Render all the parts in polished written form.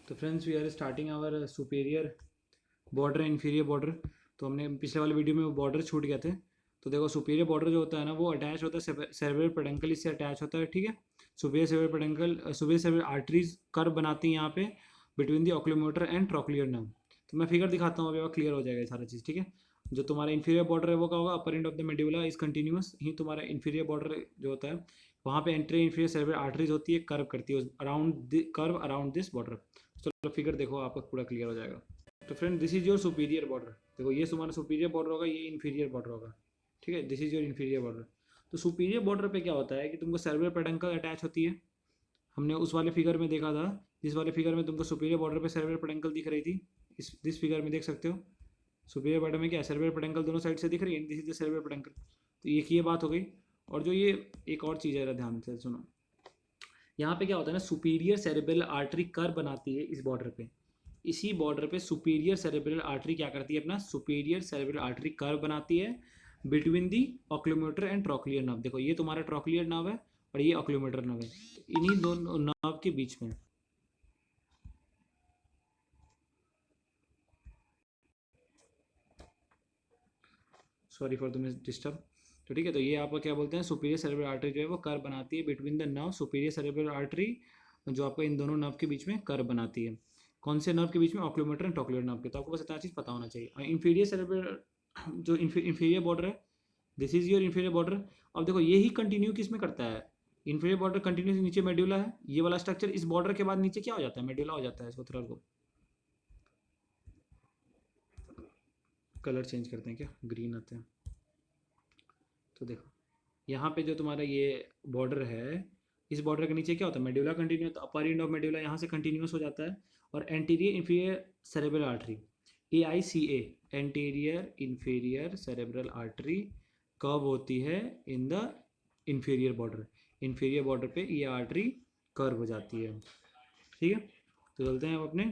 तो friends we are starting our superior border inferior border. तो हमने पिछले वाले वीडियो में वो बॉर्डर छूट गए थे। तो देखो सुपीरियर बॉर्डर जो होता है ना वो अटैच होता है सेरेब्रल पेडंकल, इससे अटैच होता है। ठीक है, superior cerebral peduncle, superior cerebral arteries curve बनाती हैं यहाँ पे between the oculomotor and trochlear nerve. तो मैं फिगर दिखाता हूँ, अभी क्लियर हो जाएगा ये सारा चीज़। ठीक है, जो तुम्हारा इन्फीरियर बॉर्डर है वो क्या होगा, upper end of the medulla is continuous ही तुम्हारा इन्फीरियर बॉर्डर जो होता है वहाँ पे एंट्री इन्फीरियर सेरेब्रल आर्टरीज होती है, कर्व करती है around curve around this border. चलो फिगर देखो, आपको पूरा क्लियर हो जाएगा। तो friend this is your superior border. देखो ये तुम्हारा सुपीरियर बॉर्डर होगा, ये इन्फीरियर बॉर्डर होगा। ठीक है, this is your inferior border. तो सुपीरियर बॉर्डर पे क्या होता है कि तुमको सेरेब्रल पेडंकल अटैच होती है। हमने उस वाले फिगर में देखा था, जिस वाले फिगर में तुमको सुपीरियर बॉर्डर पे सेरेब्रल पेडंकल दिख रही थी, इस दिस फिगर में देख सकते हो। सुपीरियर बॉर्डर में क्या है, सेरेब्रल पेडंकल दोनों साइड से दिख रही है, this is the cerebral peduncle. तो ये बात हो गई। और जो ये एक और चीज़ है, ध्यान से सुनो। यहाँ पे क्या होता है ना, सुपीरियर सेरेब्रल आर्टरी कर्व बनाती है इस बॉर्डर पे। इसी बॉर्डर पे सुपीरियर सेरेब्रल आर्टरी क्या करती है, अपना सुपीरियर सेरेब्रल आर्टरी कर्व बनाती है between the oculomotor and trochlear nerve. देखो ये तुम्हारा ट्रोक्लियर नर्व है और ये ऑक्यूलोमोटर नर्व है, तो इन्हीं दोनों नर्व के बीच में। Sorry for the disturb. तो ठीक है, तो ये आपको क्या बोलते हैं, सुपीरियर सेरेब्रल आर्टरी जो है वो कर्व बनाती है between the nerve superior cerebral artery, जो आपको इन दोनों नर्व के बीच में कर्व बनाती है। कौन से नर्व के बीच में, ऑक्यूलोमोटर एंड ट्रोक्लियर नर्व के। तो आपको बस इतना चीज़ पता होना चाहिए। इंफीरियर सेरेब्रल जो इंफीरियर बॉर्डर है, this is your inferior border. अब देखो ये ही कंटिन्यू किस में करता है, इंफीरियर बॉर्डर कंटिन्यू नीचे मेड्यूला है, ये वाला स्ट्रक्चर इस बॉर्डर के बाद नीचे क्या हो जाता है, मेड्यूला हो जाता है। इसको थोड़ा को कलर चेंज करते हैं क्या, ग्रीन आते हैं। तो देखो यहाँ पे जो तुम्हारा ये बॉर्डर है, इस बॉर्डर के नीचे क्या होता है, मेड्यूला कंटिन्यू, तो अपर एंड ऑफ मेड्यूला यहाँ से कंटिन्यूस हो जाता है। और anterior inferior cerebral artery, AICA, anterior inferior cerebral artery कब होती है in the inferior border. Inferior border पे ये आर्टरी कर्व हो जाती है। ठीक है, तो चलते हैं अब अपने।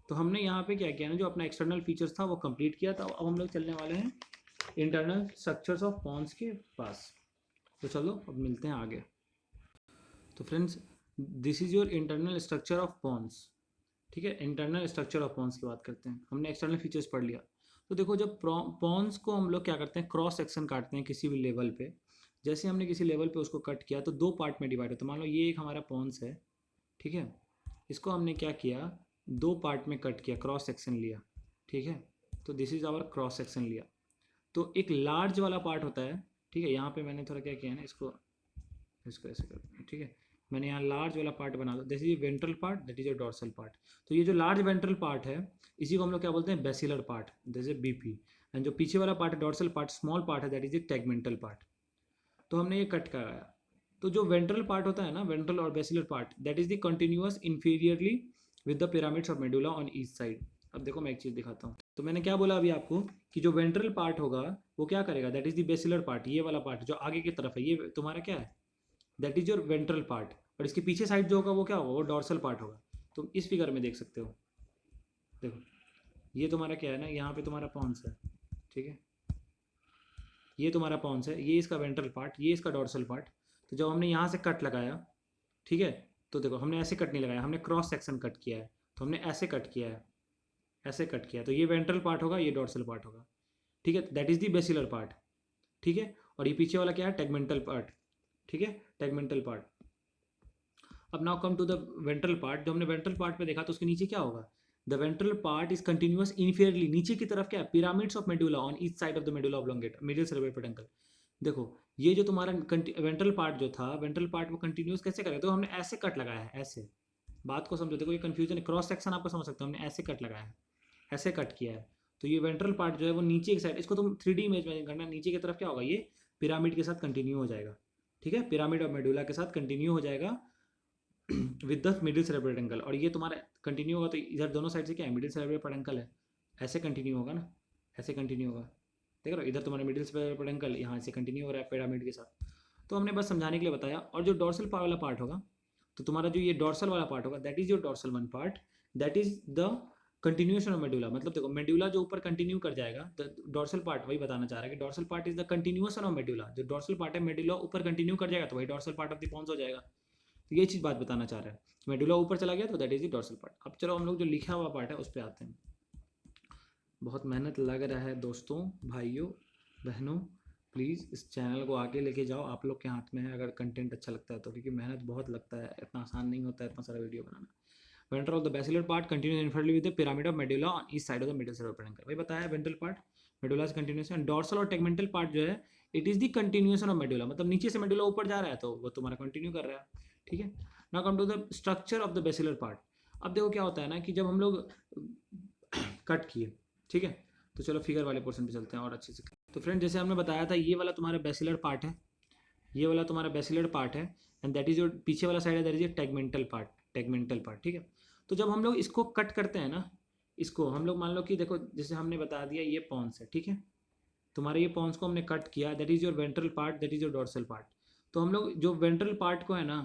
तो हमने यहाँ पे क्या किया ना, जो अपना एक्सटर्नल फीचर्स था वो कंप्लीट किया था। अब हम लोग चलने वाले हैं इंटरनल स्ट्रक्चर्स ऑफ पॉन्स के पास। तो चलो अब मिलते हैं आगे। तो friends this is your internal structure of pons. ठीक है, इंटरनल स्ट्रक्चर ऑफ पॉन्स की बात करते हैं। हमने एक्सटर्नल फीचर्स पढ़ लिया। तो देखो जब पॉन्स को हम लोग क्या करते हैं, क्रॉस सेक्शन काटते हैं किसी भी लेवल पे। जैसे हमने किसी लेवल पे उसको कट किया तो दो पार्ट में डिवाइड होता है। मान लो ये एक हमारा पॉन्स है, ठीक है, इसको हमने क्या किया, दो पार्ट में कट किया, क्रॉस सेक्शन लिया। ठीक है, तो this is our cross section लिया। तो एक लार्ज वाला पार्ट होता है। ठीक है, यहाँ पे मैंने थोड़ा क्या किया है ना, इसको इसको ऐसे करते हैं। ठीक है, मैंने यहाँ लार्ज वाला पार्ट बना दो, जैसे ये ventral part, that is your dorsal part. तो ये जो लार्ज वेंट्रल पार्ट है, इसी को हम लोग क्या बोलते हैं, बेसिलर पार्ट, जैसे BP। एंड जो पीछे वाला पार्ट है, डॉर्सल पार्ट, स्मॉल पार्ट है, that is a tegmental part. तो हमने ये कट कराया। तो जो वेंट्रल पार्ट होता है ना, वेंट्रल और basilar part, that is the continuous inferiorly with the pyramids of medulla on each side. अब देखो मैं एक चीज़ दिखाता हूँ। तो मैंने क्या बोला अभी आपको कि जो वेंट्रल पार्ट होगा वो क्या करेगा, that is the basilar part, ये वाला पार्ट जो आगे की तरफ है, ये तुम्हारा क्या है, that is your ventral part. और इसके पीछे साइड जो होगा वो क्या होगा, वो डॉर्सल पार्ट होगा। तुम इस फिगर में देख सकते हो। देखो ये तुम्हारा क्या है ना, यहाँ पे तुम्हारा पॉन्स है। ठीक है, ये तुम्हारा पॉन्स है, ये इसका वेंट्रल पार्ट, ये इसका डॉर्सल पार्ट। तो जब हमने यहाँ से कट लगाया, ठीक है, तो देखो हमने ऐसे कट नहीं लगाया, हमने क्रॉस सेक्शन कट किया है। तो हमने ऐसे कट किया है, ऐसे कट किया है। तो ये वेंट्रल पार्ट होगा, ये डॉर्सल पार्ट होगा। ठीक है, that is the basilar part. ठीक है, और ये पीछे वाला क्या है, टेगमेंटल पार्ट। ठीक है, टेगमेंटल पार्ट। अब now come to the ventral part. जो हमने वेंट्रल पार्ट पे देखा तो उसके नीचे क्या होगा, the ventral part is continuous inferiorly, नीचे की तरफ क्या है, pyramids of medulla on each side of the medulla oblongata, middle cerebral peduncle. देखो ये जो तुम्हारा वेंट्रल पार्ट जो था, वेंट्रल पार्ट वो कंटिन्यूअस कैसे करेगा, तो हमने ऐसे कट लगाया है, ऐसे। बात को समझो, देखो ये कंफ्यूजन है, क्रॉस सेक्शन आपको समझ सकते हो, हमने ऐसे कट लगाया है, ऐसे कट किया है। तो ये वेंट्रल पार्ट जो है वो नीचे की साइड, इसको तुम 3D इमेज में करना, नीचे की तरफ क्या होगा, ये पिरामिड के साथ कंटिन्यू हो जाएगा। ठीक है, पिरामिड ऑफ मेडुला के साथ कंटिन्यू हो जाएगा with the middle cerebral peduncle. और ये तुम्हारा कंटिन्यू होगा, तो इधर दोनों साइड से क्या है, मिडिल सेरेब्रल पेडंकल है, ऐसे कंटिन्यू होगा ना, ऐसे कंटिन्यू होगा। देख रहे हो, इधर तुम्हारा मिडिल सेरेब्रल पेडंकल यहाँ से कंटिन्यू हो रहा है पिरामिड के साथ। तो हमने बस समझाने के लिए बताया। और जो डॉर्सल वाला पार्ट होगा, तो तुम्हारा जो ये डॉर्सल वाला पार्ट होगा, that is your dorsal one part, that is the continuation of medulla. मतलब देखो मेडुला जो ऊपर कंटिन्यू कर जाएगा, द डॉर्सल पार्ट वही बताना चाह रहा है कि dorsal part is the continuation of medulla. जो डॉर्सल पार्ट है मेडुला ऊपर कंटिन्यू कर जाएगा, तो वही dorsal part of the pons हो जाएगा। तो ये चीज़ बात बताना चाह रहा है। मेडुला ऊपर चला गया तो that is the dorsal part. अब चलो हम लोग जो लिखा हुआ पार्ट है उस पर आते हैं। बहुत मेहनत लग रहा है दोस्तों, भाइयों बहनों, प्लीज़ इस चैनल को आगे लेके जाओ, आप लोग के हाथ में है अगर कंटेंट अच्छा लगता है तो, क्योंकि मेहनत बहुत लगता है, इतना आसान नहीं होता है इतना सारा वीडियो बनाना। Ventral of the basilar part continues inferiorly with the pyramid of medulla on each side of the middle cerebral peduncle. भाई बताया वेंट्रल पार्ट मेडुला से कंटिन्यूएशन, डोर्सल और टेगमेंटल पार्ट जो है it is the continuation of medulla, मतलब नीचे से medulla ऊपर जा रहा है तो वो तुम्हारा कंटिन्यू कर रहा है, ठीक है। Now come to the structure of the basilar part. अब देखो क्या होता है ना कि जब हम लोग कट किए, ठीक है, तो चलो फिगर वाले पोर्शन पे चलते हैं और अच्छे से। तो फ्रेंड जैसे हमने बताया था ये वाला तुम्हारा बेसिलर पार्ट है, ये वाला तुम्हारा बेसिलर पार्ट है, एंड दैट इज जो पीछे वाला साइड है that is tegmental part, tegmental part, ठीक है। तो जब हम लोग इसको कट करते हैं ना, इसको हम लोग मान लो कि देखो जैसे हमने बता दिया ये पॉन्स है, ठीक है, तुम्हारे ये पॉन्स को हमने कट किया, that is your ventral part, that is your dorsal part. तो हम लोग जो वेंट्रल पार्ट को है ना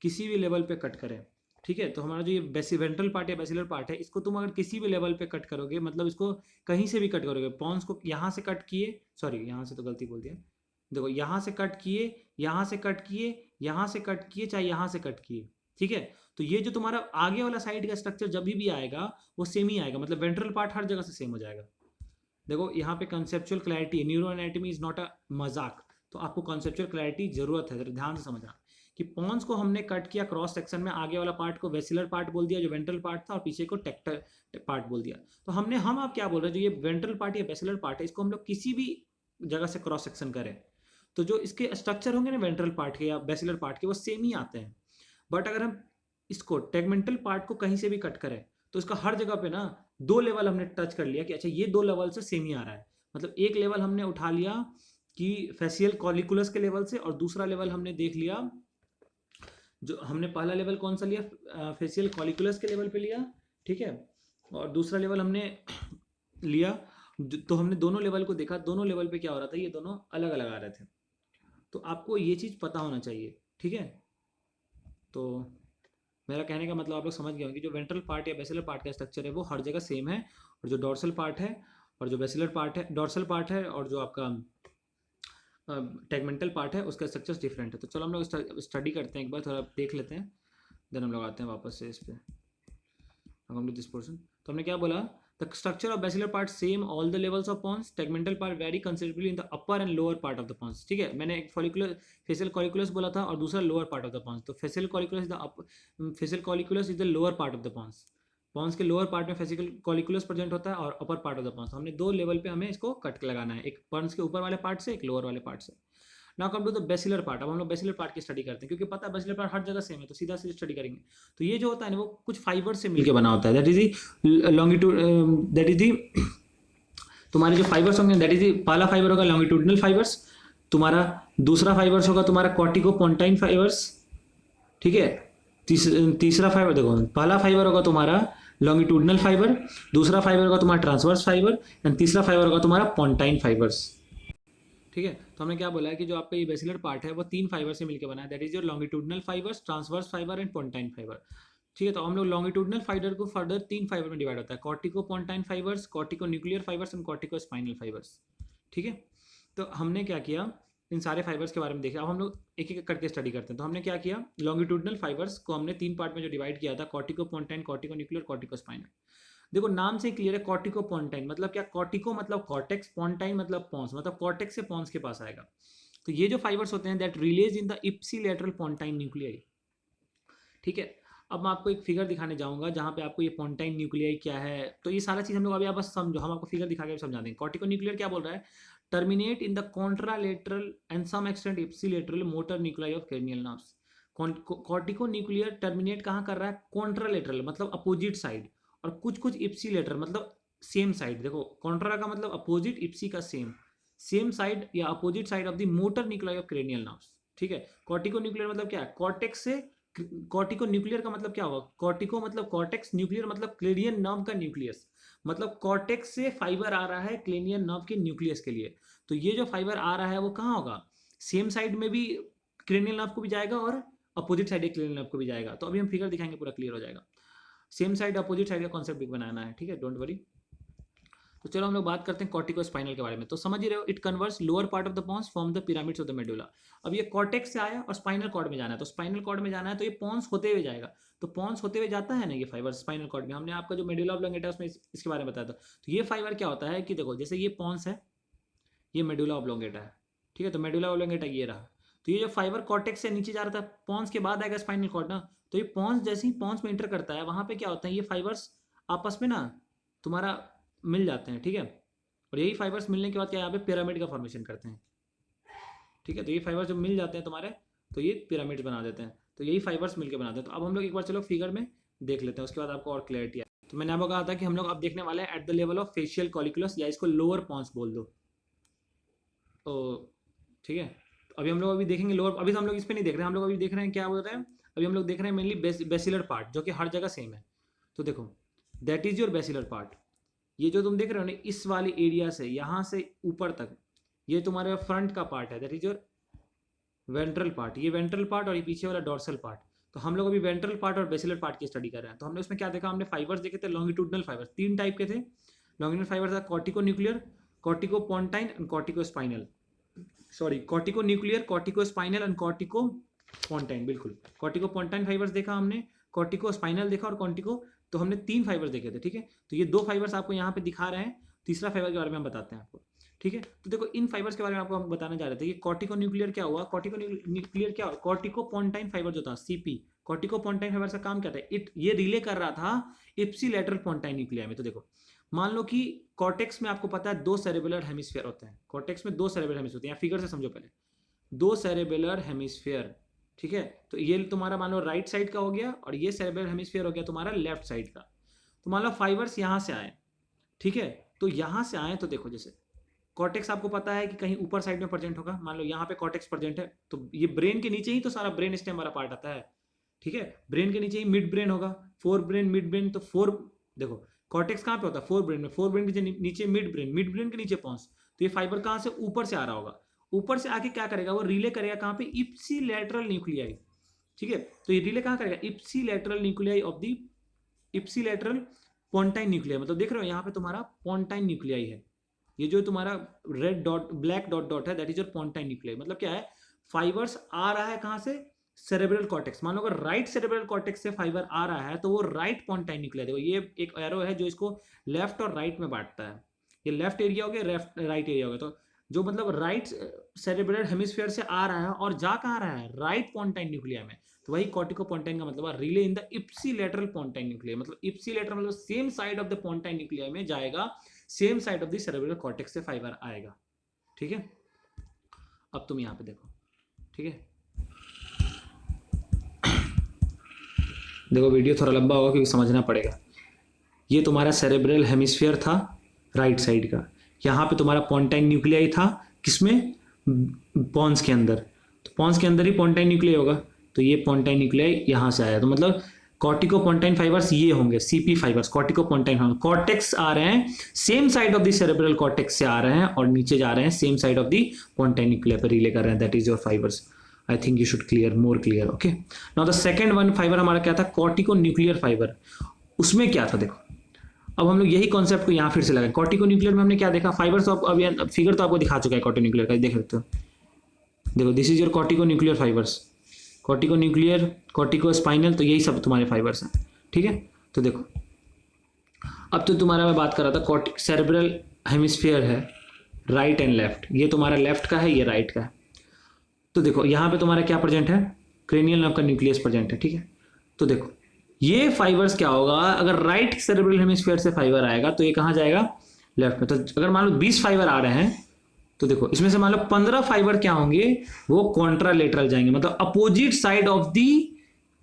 किसी भी लेवल पे कट करें, ठीक है, तो हमारा जो ये वेंट्रल पार्ट या बेसिलर पार्ट है इसको तुम अगर किसी भी लेवल पे कट करोगे, मतलब इसको कहीं से भी कट करोगे, पॉन्स को यहाँ से कट किए, सॉरी यहाँ से तो गलती बोल दिया, देखो यहाँ से कट किए, यहाँ से कट किए, यहाँ से कट किए, चाहे यहाँ से कट किए, ठीक है, तो ये जो तुम्हारा आगे वाला साइड का स्ट्रक्चर जब भी आएगा वो सेम ही आएगा, मतलब वेंट्रल पार्ट हर जगह से सेम हो जाएगा। देखो यहाँ पे conceptual clarity, neuro anatomy is not a मजाक, तो आपको कंसेप्चुअल क्लैरिटी जरूरत है, जरा ध्यान से समझना कि पॉन्स को हमने कट किया क्रॉस सेक्शन में, आगे वाला पार्ट को वेसिलर पार्ट बोल दिया जो वेंट्रल पार्ट था, और पीछे को टेक्टर पार्ट बोल दिया। तो हम आप क्या बोल रहे हैं, जो ये वेंट्रल पार्ट या वेसिलर पार्ट है इसको हम लोग किसी भी जगह से क्रॉस सेक्शन करें तो जो इसके स्ट्रक्चर होंगे ना वेंट्रल पार्ट के या बेसिलर पार्ट के वो सेम ही आते हैं। बट अगर हम इसको टेगमेंटल पार्ट को कहीं से भी कट करें तो इसका हर जगह पे ना दो लेवल हमने टच कर लिया कि अच्छा ये दो लेवल से सेम ही आ रहा है, मतलब एक लेवल हमने उठा लिया कि फेसियल कॉलिकुलस के लेवल से, और दूसरा लेवल हमने देख लिया, जो हमने पहला लेवल कौन सा लिया, फेसियल कॉलिकुलस के लेवल पे लिया, ठीक है, और दूसरा लेवल हमने लिया, तो हमने दोनों लेवल को देखा, दोनों लेवल पे क्या हो रहा था, ये दोनों अलग अलग आ रहे थे। तो आपको ये चीज़ पता होना चाहिए, ठीक है। तो मेरा कहने का मतलब आप लोग समझ गए होंगे, जो वेंट्रल पार्ट या बेसिलर पार्ट का स्ट्रक्चर है वो हर जगह सेम है, और जो डोर्सल पार्ट है और जो बेसिलर पार्ट है, डोर्सल पार्ट है और जो आपका टेगमेंटल पार्ट है उसका स्ट्रक्चर डिफरेंट है। तो चलो हम लोग स्टडी करते हैं, एक बार थोड़ा देख लेते हैं, देन हम लोग आते हैं वापस से इस पर कम टू दिस पोर्शन। तो हमने क्या बोला, the structure of basilar part same all the levels of pons, tegmental part very considerably in the upper and lower part of the pons, ठीक है। मैंने एक फॉलिकुलर फेसियल कॉलिकुलस बोला था और दूसरा lower part of the pons, तो facial colliculus is the facial colliculus is the lower part of the pons, pons के लोअर पार्ट में फेसिकल कॉलिकुलस प्रेजेंट होता है और upper part of the pons. हमने दो लेवल पे हमें इसको कट लगाना है, एक पॉन्स के ऊपर वाले पार्ट से, एक लोअर वाले पार्ट से। Now come to the basilar part. अब हम लोग बेसिलर पार्ट की स्टडी करते हैं क्योंकि पता है बेसिलर पार्ट हर जगह सेम है, तो सीधा सीधा स्टडी करेंगे। तो ये जो होता है ना वो कुछ फाइबर से मिलकर बना होता है, that is longitude, that is तुम्हारे जो फाइबर्स होंगे दैट इज पहला फाइबर होगा लॉन्गिट्यूडनल फाइबर्स, तुम्हारा दूसरा फाइबर्स होगा तुम्हारा कॉर्टिकोपोंटाइन फाइबर्स, ठीक है। तीसरा फाइबर देखो, पहला फाइबर होगा तुम्हारा लॉन्गिट्यूडनल फाइबर, दूसरा फाइबर होगा तुम्हारा ट्रांसवर्स फाइबर, एंड तीसरा फाइबर होगा तुम्हारा पोंटाइन फाइबर्स, ठीक है। तो हमने क्या बोला है कि जो आपका ये बेसिलर पार्ट है वो तीन फाइबर से मिलकर बना है, that is your longitudinal fibres, transverse fibre and pontine fibre, ठीक है। तो हम लोग लॉन्गिट्यूडनल फाइबर को फर्दर तीन फाइबर में डिवाइड होता है, corticopontine fibres, corticonuclear fibres and corticospinal fibres, ठीक है। तो हमने क्या किया, इन सारे फाइबर्स के बारे में देखा। अब हम लोग एक एक करके स्टडी करते हैं। तो हमने क्या किया, लॉन्गिट्यूडनल फाइबर्स को हमने तीन पार्ट में जो डिवाइड किया था, कॉर्टिकोपोंटाइन, कॉर्टिको न्यूक्लियर, कॉर्टिको स्पाइनल। देखो नाम से क्लियर है, कॉर्टिकोपोंटाइन मतलब क्या, कॉर्टिको मतलब कॉर्टेक्स, पोंटाइन मतलब पॉन्स, मतलब कॉर्टेक्स से पॉन्स के पास आएगा। तो ये जो फाइबर्स होते हैं that release in the ipsilateral pontine nuclei, ठीक है। अब मैं आपको एक फिगर दिखाने जाऊंगा जहां पे आपको ये पोंटाइन न्यूक्लियाई क्या है, तो ये सारा चीज हम लोग अभी आप बस समझो, हम आपको फिगर दिखा के समझा देंगे। कॉर्टिको न्यूक्लियर क्या बोल रहा है, terminate in the contralateral and some extent ipsilateral motor nuclei of cranial nerves. Cortico nuclear terminate कहाँ कर रहा है, कॉन्ट्रालेटरल मतलब अपोजिट साइड, और कुछ कुछ इप्सिलेटर मतलब सेम साइड। देखो कॉन्ट्रा का मतलब अपोजिट, इप्सी का सेम, सेम साइड या opposite side of the motor nuclei of cranial nerves, ठीक है। कॉर्टिको न्यूक्लियर मतलब क्या है, कॉर्टेक्स से, कॉर्टिको न्यूक्लियर का मतलब क्या होगा, कॉर्टिको मतलब कॉर्टेक्स, न्यूक्लियर मतलब क्लेनियन नर्व का न्यूक्लियस, मतलब कॉर्टेक्स से फाइबर आ रहा है क्लेनियन नर्व के न्यूक्लियस के लिए। तो ये जो फाइबर आ रहा है वो कहाँ होगा, सेम साइड में भी क्रेनियल नर्व को भी जाएगा और अपोजिट साइड क्रेनियल नर्व को भी जाएगा। तो अभी हम फिगर दिखाएंगे, पूरा क्लियर हो जाएगा। सेम साइड अपोजिट साइड का कॉन्सेप्ट भी बनाना है, ठीक है, डोंट वरी। तो चलो हम लोग बात करते हैं कॉर्टिको स्पाइनल के बारे में। तो समझ ही रहे हो, it converse lower part of the pons from the pyramids of the medulla. अब ये कॉर्टेक्स से आया और स्पाइनल कॉर्ड में जाना है, तो स्पाइनल कॉर्ड में जाना है तो ये पॉन्स होते हुए जाएगा। तो पॉन्स होते हुए जाता है ना ये फाइबर स्पाइनल कॉर्ड में। हमने आपका जो मेडुला ऑब्लोंगेटा है उसमें इसके बारे में बताया था। तो ये फाइबर क्या होता है कि देखो, जैसे ये पॉन्स है, ये मेडुला ऑब्लोंगेटा है, ठीक है। तो मेडुला ऑब्लोंगेटा ये रहा। तो ये जो फाइबर कॉर्टेक्स से नीचे जा रहा था, पॉन्स के बाद आएगा स्पाइनल कॉर्ड ना। तो ये पॉन्स जैसे ही पॉन्स में इंटर करता है, वहां पे क्या होता है, ये फाइबर्स आपस में ना तुम्हारा मिल जाते हैं, ठीक है। और यही फाइबर्स मिलने के बाद क्या यहाँ पे पिरामिड का फॉर्मेशन करते हैं, ठीक है। तो ये फाइबर्स जब मिल जाते हैं तुम्हारे, तो ये पिरामिड बना देते हैं। तो यही फाइबर्स मिलकर बनाते हैं। तो अब हम लोग एक बार चलो फिगर में देख लेते हैं, उसके बाद आपको और क्लैरिटी है। तो मैंने आपको कहा था कि हम लोग अब देखने वाले हैं at the level of facial colliculus, या इसको लोअर पॉन्स बोल दो, तो ठीक है। तो अभी हम लोग अभी देखेंगे लोअर, अभी तो हम लोग इस पर नहीं देख रहे हैं, हम लोग अभी देख रहे हैं क्या बोल रहे हैं, अभी हम लोग देख रहे हैं मेनली बेसिलर पार्ट, जो कि हर जगह सेम है। तो देखो, that is your basilar part. ये जो तुम देख रहे हो ना, इस वाली एरिया से यहाँ से ऊपर तक, ये तुम्हारे फ्रंट का पार्ट है, that is your ventral part. ये वेंट्रल पार्ट और ये पीछे वाला डॉर्सल पार्ट। तो हम लोग अभी वेंट्रल पार्ट और बेसिलर पार्ट की स्टडी कर रहे हैं। तो हमने उसमें क्या देखा, हमने फाइबर्स देखे थे, लॉन्गिट्यूडनल फाइबर्स 3 टाइप के थे। लॉन्गिट्यूडनल फाइबर्स था corticonuclear, corticopontine and corticospinal, sorry corticonuclear, corticospinal and corticopontine. बिल्कुल, कॉर्टिको पॉन्टाइन फाइबर्स देखा हमने, कॉर्टिको स्पाइनल देखा और कॉर्टिको, तो हमने 3 फाइबर्स देखे थे, ठीक है। तो ये 2 फाइबर्स आपको यहाँ पे दिखा रहे हैं, तीसरा फाइबर के बारे में हम बताते हैं आपको, ठीक है। तो देखो, इन फाइबर्स के बारे में आपको हम बताने जा रहे थे कि कॉर्टिको न्यूक्लियर क्या हुआ, कॉर्टिको न्यूक्लियर क्या हुआ, कॉर्टिको पॉन्टाइन फाइबर जो था सीपी, कॉर्टिको पॉन्टाइन फाइबर का काम क्या था, ये रिले कर रहा था इप्सिलेटरल पॉन्टाइन न्यूक्लिया में। तो देखो, मान लो कि कॉर्टेक्स में आपको पता है 2 सेरेबुलर हेमिस्फीयर होते हैं, कॉर्टेक्स में 2 सेरेबुलर हेमिस्फीयर होते हैं, फिगर से समझो पहले, 2 सेरेबुलर हेमिस्फीयर, ठीक है। तो ये तुम्हारा मान लो राइट साइड का हो गया और ये सेरेबुलर हेमिस्फीयर हो गया तुम्हारा लेफ्ट साइड का। तो मान लो फाइबर्स यहाँ से आए, ठीक है। तो यहाँ से आए, तो देखो जैसे कॉर्टेक्स आपको पता है कि कहीं ऊपर साइड में प्रेजेंट होगा, मान लो यहाँ पे कॉर्टेक्स प्रेजेंट है, तो ये ब्रेन के नीचे ही तो सारा ब्रेन स्टेम वाला पार्ट आता है, ठीक है। ब्रेन के नीचे ही मिड ब्रेन होगा, फोर ब्रेन, मिड ब्रेन। तो देखो कॉर्टेक्स कहाँ पे होता है, फोर ब्रेन में, फोर ब्रेन के नीचे मिड ब्रेन, मिड ब्रेन के नीचे पॉन्स। तो ये फाइबर कहाँ से, ऊपर से आ रहा होगा, ऊपर से आके क्या करेगा, वो रिले करेगा कहाँ पे, इप्सिलेटरल न्यूक्लियाई, ठीक है। तो ये रिले कहाँ करेगा, ipsilateral nuclei of the ipsilateral pontine nuclei. मतलब देख रहे हो यहाँ पे तुम्हारा पॉन्टाइन न्यूक्लियाई है, ये जो तुम्हारा red dot, black dot dot है, दैट इज योर पॉन्टाइन न्यूक्लियाई। मतलब क्या है, फाइबर्स आ रहा है कहाँ से, सेरेब्रल कॉर्टेक्स। मान लो अगर राइट सेरेब्रल कॉर्टेक्स से फाइबर आ रहा है तो वो राइट पॉन्टाइन न्यूक्लियाई। देखो ये एक एरो है जो इसको लेफ्ट और राइट में बांटता है, ये लेफ्ट एरिया हो गया, लेफ्ट राइट एरिया हो गया। तो जो मतलब राइट सेरेब्रल हेमिस्फीयर से आ रहा है और जा कहाँ रहा है, राइट पॉन्टाइन न्यूक्लिया में। तो वही कॉर्टिको पॉन्टाइन का मतलब relay in the ipsilateral pontine nuclei. मतलब इप्सिलेटरल मतलब same side of the pontine nuclei में जाएगा, same side of the cerebral cortex से फाइबर आएगा, ठीक है। अब तुम यहाँ पे देखो, ठीक है। देखो वीडियो थोड़ा लंबा होगा क्योंकि समझना पड़ेगा। ये तुम्हारा सेरेब्रल हेमिस्फीयर था राइट साइड का, यहाँ पे तुम्हारा पॉन्टाइन न्यूक्लियाई था, किसमें, पॉन्स के अंदर। तो पॉन्स के अंदर ही पॉन्टाइन न्यूक्लियाई होगा, तो ये पॉन्टाइन न्यूक्लियाई यहाँ से आया। तो मतलब कॉर्टिको पॉन्टाइन फाइबर्स ये होंगे, CP fibres, corticopontine. Cortex आ रहे हैं same side of the cerebral cortex से आ रहे हैं और नीचे जा रहे हैं same side of the pontine nuclei पर रिले कर रहे हैं, that is your fibres. I think you should clear, more clear, okay. Now the second one fibre हमारा क्या था, कॉर्टिको न्यूक्लियर फाइबर। उसमें क्या था देखो, अब हम लोग यही कॉन्सेप्ट को यहाँ फिर से लगाएं। कॉर्टिको न्यूक्लियर में हमने क्या देखा, फाइबर्स तो अब फिगर तो आपको दिखा चुका है कॉर्टिको न्यूक्लियर का, देख सकते हो। देखो this is your cortico nuclear fibres, corticonuclear, cortico spinal, तो यही सब तुम्हारे फाइबर्स हैं, ठीक है। तो देखो अब तो तुम्हारा मैं बात कर रहा था सेरेब्रल हेमिस्फीयर है राइट एंड लेफ्ट, ये तुम्हारा लेफ्ट का है, ये राइट का है। तो देखो यहाँ पे तुम्हारा क्या प्रेजेंट है, क्रेनियल नर्व का न्यूक्लियस प्रेजेंट है, ठीक है। तो देखो ये फाइबर्स क्या होगा, अगर राइट सेरेब्रल हेमिस्फीयर से फाइबर आएगा तो ये कहाँ जाएगा, लेफ्ट में। तो अगर मान लो 20 फाइबर आ रहे हैं तो देखो इसमें से मान लो 15 फाइबर क्या होंगे, वो कॉन्ट्रालेटरल जाएंगे, मतलब opposite side of the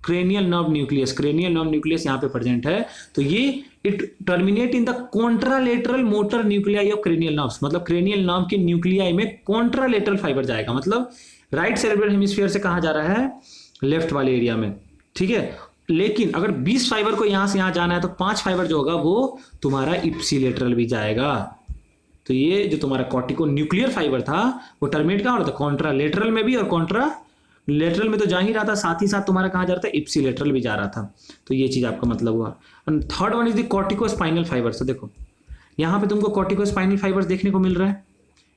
cranial nerve nucleus. Cranial nerve nucleus यहाँ पे प्रेजेंट है, तो ये it terminate in the contralateral motor nuclei of cranial nerves. मतलब क्रेनियल नर्व के न्यूक्लियाई में कॉन्ट्रालेटरल फाइबर जाएगा, मतलब राइट सेरेब्रल हेमिस्फीयर से कहाँ जा रहा है, लेफ्ट वाले एरिया में, ठीक है। लेकिन अगर 20 फाइबर को यहां से यहां जाना है तो 5 फाइबर जो होगा वो तुम्हारा इप्सिलेटरल भी जाएगा। तो ये जो तुम्हारा कॉर्टिको न्यूक्लियर फाइबर था वो टर्मिनेट कहाँ हो रहा था, कॉन्ट्रालेटरल में भी, और कॉन्ट्रालेटरल में तो जा ही रहा था, साथ ही साथ तुम्हारा कहाँ जा रहा था, इप्सिलेटरल भी जा रहा था। तो ये चीज आपका मतलब हुआ। Third one is the cortico spinal fibre. तो देखो यहाँ पे तुमको कॉर्टिकोस्पाइनल फाइबर्स देखने को मिल रहा है,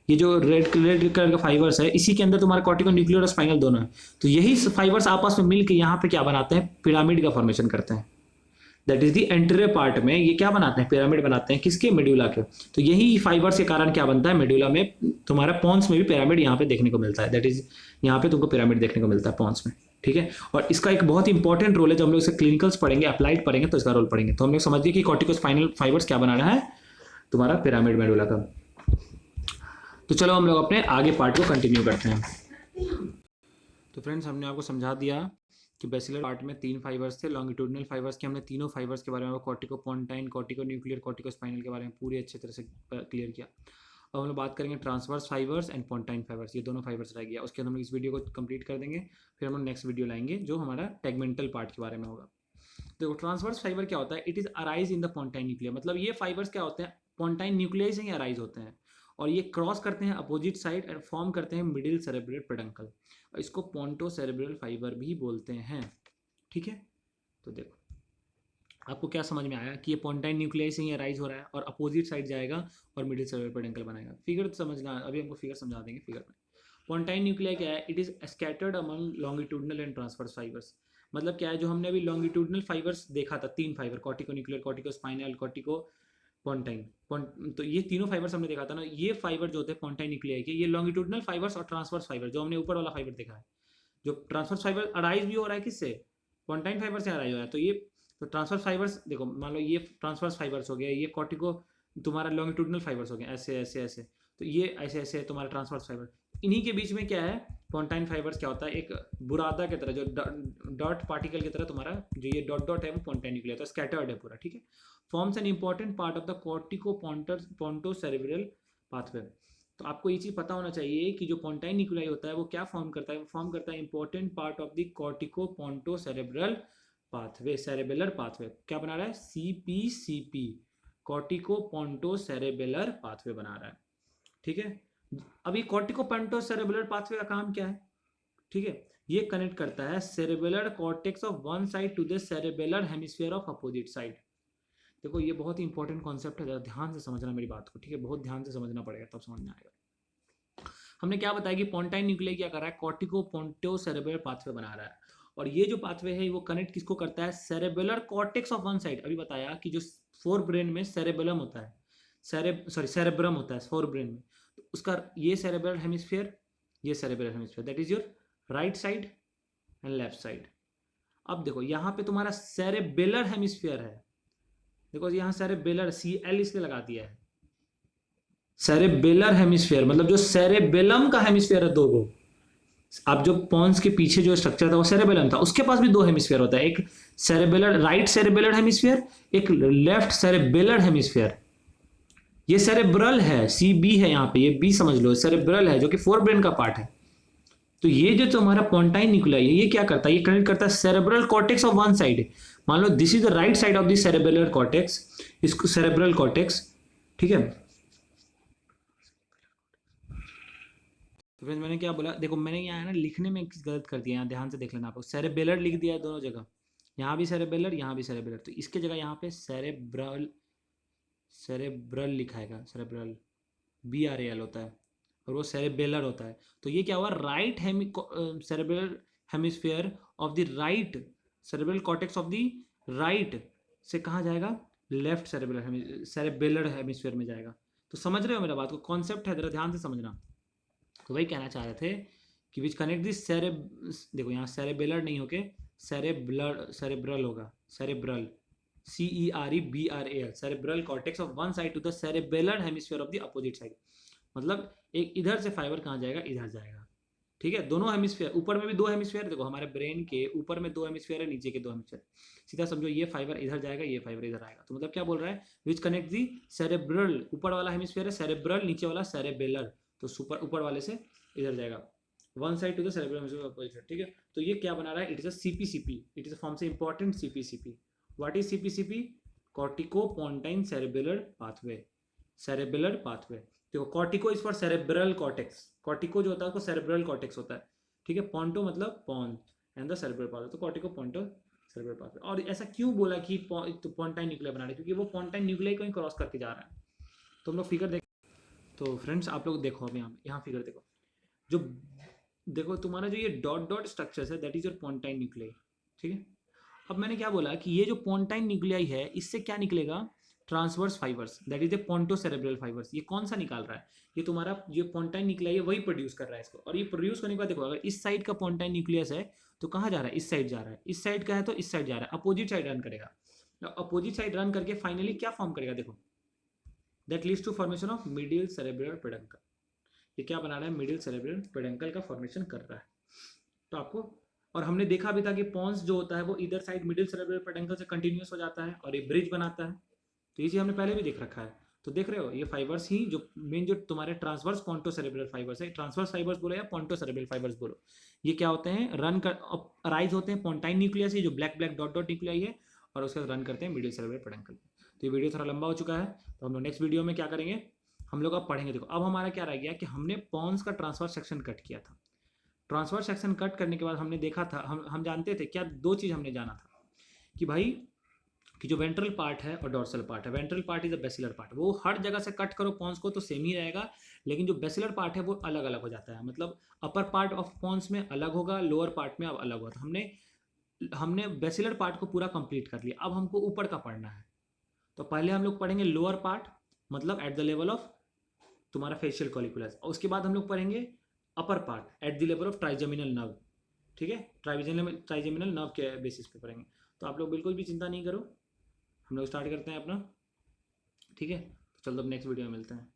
ये जो रेड कलर का फाइबर्स है इसी के अंदर तुम्हारा कॉर्टिको न्यूक्लियर और स्पाइनल दोनों है। तो यही फाइबर्स आपस में मिलकर यहाँ पे क्या बनाते हैं, पिरामिड का फॉर्मेशन करते हैं। That is the anterior part में ये क्या बनाते हैं, पिरामिड बनाते हैं, किसके, मेडुला के। तो यही फाइबर्स के कारण क्या बनता है, मेडुला में तुम्हारा पॉन्स में भी पिरामिड यहाँ पे देखने को मिलता है। दैट इज यहाँ पे तुमको पिरामिड देखने को मिलता है पॉन्स में, ठीक है। और इसका एक बहुत इंपॉर्टेंट रोल है, जब हम लोग इसे क्लिनिकल्स पढ़ेंगे, अप्लाइड पढ़ेंगे तो इसका रोल पढ़ेंगे। तो हम लोग समझिए कि कॉर्टिकोस्पाइनल फाइबर्स क्या बना रहा है, तुम्हारा पिरामिड मेडुला का। तो चलो हम लोग अपने आगे पार्ट को कंटिन्यू करते हैं। तो फ्रेंड्स हमने आपको समझा दिया कि बेसिलर पार्ट में 3 फाइबर्स थे, लॉन्गिट्यूडनल फाइबर्स के हमने तीनों फाइबर्स के बारे में, कॉर्टिकोपोंटाइन, कॉर्टिको न्यूक्लियर, कॉर्टिकोस्पाइनल के बारे में पूरी अच्छी तरह से क्लियर किया। अब हम लोग बात करेंगे ट्रांसवर्स फाइबर्स एंड पोंटाइन फाइबर्स, ये दोनों फाइबर्स रह गया। उसके बाद हम लोग इस वीडियो को कंप्लीट कर देंगे, फिर हम लोग नेक्स्ट वीडियो लाएंगे जो हमारा टेगमेंटल पार्ट के बारे में होगा। देखो ट्रांसवर्स फाइबर क्या होता है, it is arise in the pontine nuclear, मतलब ये फाइबर्स क्या होते हैं, पोंटाइन न्यूक्लियर से ही अराइज होते हैं और ये क्रॉस करते हैं अपोजिट साइड और फॉर्म करते हैं मिडिल सेरेब्रल पेडंकल। इसको पोंटो सेरेब्रल फाइबर भी बोलते हैं, ठीक है। तो देखो आपको क्या समझ में आया कि ये पोंटाइन न्यूक्लियस से ही अराइज हो रहा है और अपोजिट साइड जाएगा और मिडिल सेरेब्रल पेडंकल बनाएगा। फिगर तो समझना, अभी हमको फिगर समझा देंगे। फिगर में पोंटाइन न्यूक्लिया क्या है, it is scattered among longitudinal and transverse fibres. मतलब क्या है, जो हमने अभी लॉन्गिट्यूडनल फाइबर्स देखा था, 3 fibre, corticonuclear, corticospinal, corticopontine, तो ये तीनों फाइबर्स हमने देखा था ना, ये फाइबर जो होते हैं पोंटाइन न्यूक्लिया के, ये लॉन्गिट्यूडनल फाइबर्स और ट्रांसवर्स फाइबर, जो हमने ऊपर वाला फाइबर देखा है, जो ट्रांसवर्स फाइबर अराइज भी हो रहा है किससे, पोंटाइन फाइबर से अराइज हो रहा है। तो ये तो ट्रांसवर्स फाइबर्स देखो, मान लो ये ट्रांसवर्स फाइबर्स हो गया, ये कॉर्टिको तुम्हारा लॉन्गिट्यूडनल फाइबर्स हो गया, ऐसे ऐसे ऐसे, तो ये ऐसे ऐसे तुम्हारा ट्रांसवर्स फाइबर। इन्हीं के बीच में क्या है, पोंटाइन फाइबर्स क्या होता है, एक बुरादा की तरह, जो डॉट पार्टिकल की तरह तुम्हारा जो ये डॉट डॉट है वो पोंटाइन न्यूक्लियर, तो स्कैटर्ड है पूरा, ठीक है। Forms an important part of the cortico ponto cerebral pathway. तो आपको ये चीज़ पता होना चाहिए कि जो पोंटाइन न्यूक्लियाई होता है वो क्या फॉर्म करता है, वो फॉर्म करता है important part of the cortico ponto cerebral pathway, cerebellar pathway. क्या बना रहा है, CPCP, cortico ponto cerebellar pathway बना रहा है, ठीक है। अभी कॉर्टिको पोंटो सेरेबेलर पाथवे का काम क्या है, ठीक है, ये कनेक्ट करता है cerebellar cortex of one side to the cerebellar hemisphere of opposite side. देखो ये बहुत ही इंपॉर्टेंट कॉन्सेप्ट है, जरा ध्यान से समझना मेरी बात को, ठीक है, बहुत ध्यान से समझना पड़ेगा तब समझ में आएगा। हमने क्या बताया कि पोंटाइन न्यूक्लियाई क्या कर रहा है, कॉर्टिको पोंटो सेरेबेलर पाथवे बना रहा है, और ये जो पाथवे है वो कनेक्ट किसको करता है, cerebellar cortex of one side. अभी बताया कि जो फोर ब्रेन में सेरेबेलम होता है, सेरेब्रम होता है फोर ब्रेन में, तो उसका ये सेरेबेलर हेमिस्फीयर, ये cerebellar hemisphere, that is your right side and left side. अब देखो यहाँ पे तुम्हारा सेरेबेलर हेमिस्फीयर है, देखो यहाँ सेरेबेलर CL इसने लगा दिया है, सेरेबेलर हेमिस्फीयर मतलब जो सेरेबेलम का हेमिस्फीयर है, दो गो। आप जो पॉन्स के पीछे जो स्ट्रक्चर था वो सेरेबेलम था, उसके पास भी 2 हेमिस्फीयर होता है, एक सेरेबेलर राइट सेरेबेलर हेमिस्फीयर, एक लेफ्ट सेरेबेलर हेमिस्फीयर। ये सेरेब्रल है, CB है यहाँ पे, ये B समझ लो, सेरेब्रल है जो कि फोर ब्रेन का पार्ट है। तो ये जो तुम्हारा पोंटाइन न्यूक्लियाई है ये क्या करता है, ये कनेक्ट करता है cerebral cortex of one side. मान लो this is the right side of the cerebellar cortex, इसको सेरेब्रल कॉर्टेक्स, ठीक है। तो फ्रेंड्स मैंने क्या बोला, देखो मैंने यहाँ ना लिखने में गलत कर दिया, यहाँ ध्यान से देख लेना आपको, सेरेबेलर लिख दिया है दोनों जगह, यहाँ भी सेरेबेलर यहाँ भी सेरेबेलर, तो इसके जगह यहाँ पे सेरेब्रल, सेरेब्रल लिखाएगा, सेरेब्रल BRAL होता है और वो सेरेबेलर होता है। तो ये क्या हुआ, right cerebellar hemisphere of the right, cerebral cortex of the right से कहाँ जाएगा, लेफ्ट सेरेबेलर हेमिस्फीयर में जाएगा। तो समझ रहे हो मेरा बात को, कॉन्सेप्ट है, जरा ध्यान से समझना। तो वही कहना चाह रहे थे कि विच कनेक्ट दिस देखो यहाँ सेरेबेलर नहीं होके सेरेब्रल होगा, cerebral, CEREBRAL, cerebral cortex of one side to the cerebellar hemisphere of the opposite side. मतलब एक इधर से फाइबर कहाँ जाएगा, इधर जाएगा, ठीक है। दोनों हेमिस्फीयर, ऊपर में भी 2 हेमिस्फीयर, देखो हमारे ब्रेन के ऊपर में 2 हेमिस्फीयर है, नीचे के 2 हेमिस्फीयर, सीधा समझो ये फाइबर इधर जाएगा, ये फाइबर इधर आएगा। तो मतलब क्या बोल रहा है, विच कनेक्ट दी सेरेब्रल, ऊपर वाला हेमिस्फीयर है सेरेब्रल, नीचे वाला सेरेबेलर, तो सुपर ऊपर वाले से इधर जाएगा, one side to the cerebral hemisphere opposite side, ठीक है। तो ये क्या बना रहा है, it is a CPCP, it is a form से important CPCP। What is CPCP, cortico pontine cerebellar pathway, cerebellar pathway. देखो cortico is for cerebral cortex, cortico जो होता है उसको सेरेब्रल कॉर्टेक्स होता है, ठीक है। पोंटो मतलब pons and the cerebral pathway, तो कॉर्टिको पोंटो सेरेब्रल पाथवे। और ऐसा क्यों बोला कि पोंटाइन न्यूक्लिया बना रहे, क्योंकि वो पोंटाइन न्यूक्लिया को ही क्रॉस करके जा रहा है, तो हम लोग फिगर देख, तो फ्रेंड्स आप लोग देखो अब यहाँ फिगर देखो, जो देखो तुम्हारा जो ये डॉट डॉट स्ट्रक्चर्स है दैट इज योर पोंटाइन न्यूक्लियाई, ठीक है। अब मैंने क्या बोला कि ये जो पोंटाइन न्यूक्लियाई है इससे क्या निकलेगा, transverse fibres that is the ponto cerebral fibres. ये कौन सा निकाल रहा है, ये तुम्हारा जो पोंटाइन न्यूक्लियाई है वही प्रोड्यूस कर रहा है इसको। और ये प्रोड्यूस करने के बाद देखो अगर इस साइड का पोंटाइन न्यूक्लियस है तो कहाँ जा रहा है, इस साइड जा रहा है, इस साइड का है तो इस साइड जा रहा है, अपोजिट साइड रन करेगा। अपोजिट साइड रन करके फाइनली क्या फॉर्म करेगा देखो, that leads to formation of middle cerebral peduncle. ये क्या बना रहा है, मिडिल सेरेब्रल पेडंकल का फॉर्मेशन कर रहा है। तो आपको, और हमने देखा भी था कि पॉन्स जो होता है वो इधर साइड मिडिल सेरेब्रल पेडंकल से कंटिन्यूस हो जाता है और ये ब्रिज बनाता है। तो ये चीज़ हमने पहले भी देख रखा है। तो देख रहे हो ये फाइबर्स ही जो मेन जो तुम्हारे ट्रांसवर्स पोंटो सेरेब्रल फाइबर्स है, ट्रांसवर्स फाइबर्स बोलो या पोंटो सेरेब्रल फाइबर्स बोलो, ये क्या होते हैं, रन कर अराइज होते हैं पोंटाइन न्यूक्लियस से जो black black dot dot nuclei है, और उसके रन करते हैं मिडिल सेरेब्रल पेडंकल। तो ये वीडियो थोड़ा लंबा हो चुका है, तो हम लोग नेक्स्ट वीडियो में क्या करेंगे, हम लोग अब पढ़ेंगे। देखो अब हमारा क्या रह गया कि हमने पॉन्स का ट्रांसफर सेक्शन कट किया था। ट्रांसफर सेक्शन कट करने के बाद हमने देखा था, हम जानते थे क्या, दो चीज़ हमने जाना था कि भाई कि जो वेंट्रल पार्ट है और डॉर्सल पार्ट है, ventral part is a basilar part, वो हर जगह से कट करो पॉन्स को तो सेम ही रहेगा, लेकिन जो बेसिलर पार्ट है वो अलग अलग हो जाता है। मतलब अपर पार्ट ऑफ पॉन्स में अलग होगा, लोअर पार्ट में अब अलग होगा। तो हमने हमने बेसिलर पार्ट को पूरा कंप्लीट कर लिया, अब हमको ऊपर का पढ़ना है। तो पहले हम लोग पढ़ेंगे लोअर पार्ट, मतलब एट द लेवल ऑफ तुम्हारा फेशियल कॉलिकुलस, और उसके बाद हम लोग पढ़ेंगे upper part at the level of trigeminal nerve, ठीक है, ट्राइजेमिनल नर्व के बेसिस पे पढ़ेंगे। तो आप लोग बिल्कुल भी चिंता नहीं करो, हम लोग स्टार्ट करते हैं अपना, ठीक है। तो चलो अब नेक्स्ट वीडियो में मिलते हैं।